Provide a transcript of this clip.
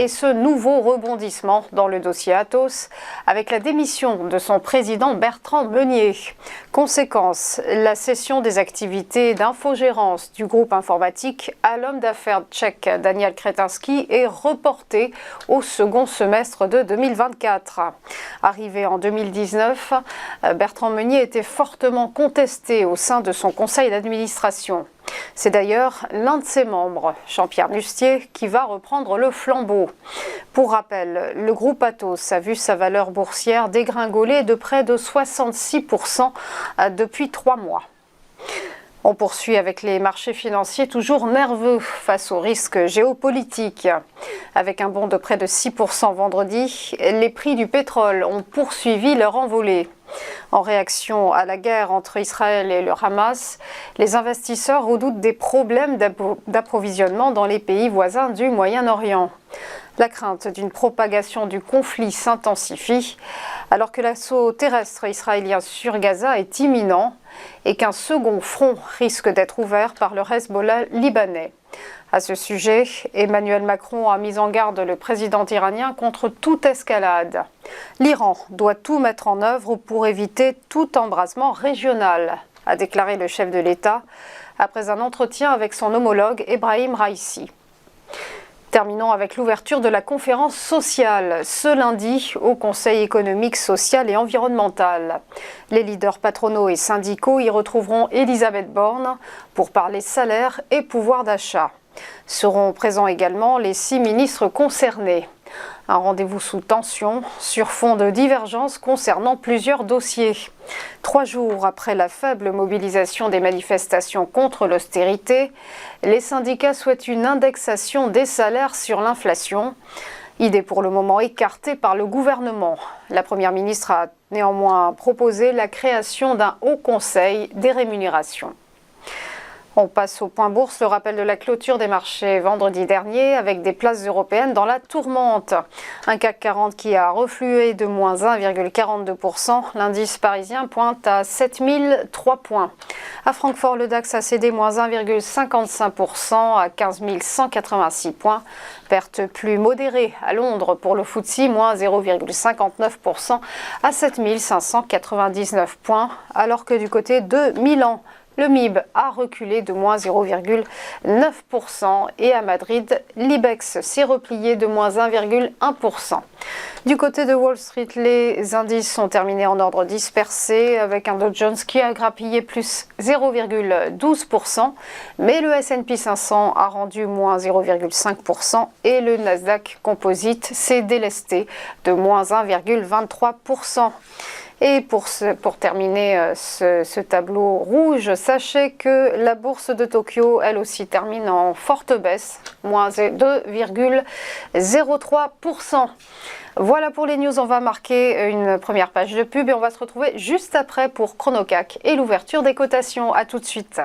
et ce nouveau rebondissement dans le dossier Atos avec la démission de son président Bertrand Meunier. Conséquence, la cession des activités d'infogérance du groupe informatique à l'homme d'affaires tchèque Daniel Křetínský est reportée au second semestre de 2024. Arrivé en 2019, Bertrand Meunier était fortement contesté au sein de son conseil d'administration. C'est d'ailleurs l'un de ses membres, Jean-Pierre Mustier, qui va reprendre le flambeau. Pour rappel, le groupe Atos a vu sa valeur boursière dégringoler de près de 66% depuis 3 mois. On poursuit avec les marchés financiers toujours nerveux face aux risques géopolitiques. Avec un bond de près de 6% vendredi, les prix du pétrole ont poursuivi leur envolée. En réaction à la guerre entre Israël et le Hamas, les investisseurs redoutent des problèmes d'approvisionnement dans les pays voisins du Moyen-Orient. La crainte d'une propagation du conflit s'intensifie alors que l'assaut terrestre israélien sur Gaza est imminent et qu'un second front risque d'être ouvert par le Hezbollah libanais. À ce sujet, Emmanuel Macron a mis en garde le président iranien contre toute escalade. L'Iran doit tout mettre en œuvre pour éviter tout embrasement régional, a déclaré le chef de l'État après un entretien avec son homologue Ebrahim Raïssi. Terminons avec l'ouverture de la conférence sociale ce lundi au Conseil économique, social et environnemental. Les leaders patronaux et syndicaux y retrouveront Elisabeth Borne pour parler salaire et pouvoir d'achat. Seront présents également les 6 ministres concernés. Un rendez-vous sous tension sur fond de divergences concernant plusieurs dossiers. 3 jours après la faible mobilisation des manifestations contre l'austérité, les syndicats souhaitent une indexation des salaires sur l'inflation. Idée pour le moment écartée par le gouvernement. La Première ministre a néanmoins proposé la création d'un haut conseil des rémunérations. On passe au point bourse, le rappel de la clôture des marchés vendredi dernier avec des places européennes dans la tourmente. Un CAC 40 qui a reflué de moins 1,42%. L'indice parisien pointe à 7003 points. À Francfort, le DAX a cédé moins 1,55% à 15 186 points. Perte plus modérée à Londres pour le FTSE, moins 0,59% à 7 599 points. Alors que du côté de Milan, le MIB a reculé de moins 0,9% et à Madrid, l'IBEX s'est replié de moins 1,1%. Du côté de Wall Street, les indices sont terminés en ordre dispersé avec un Dow Jones qui a grappillé plus 0,12%, mais le S&P 500 a rendu moins 0,5% et le Nasdaq Composite s'est délesté de moins 1,23%. Et pour terminer ce tableau rouge, sachez que la bourse de Tokyo, elle aussi, termine en forte baisse, moins 2,03%. Voilà pour les news, on va marquer une première page de pub et on va se retrouver juste après pour ChronoCAC et l'ouverture des cotations. A tout de suite.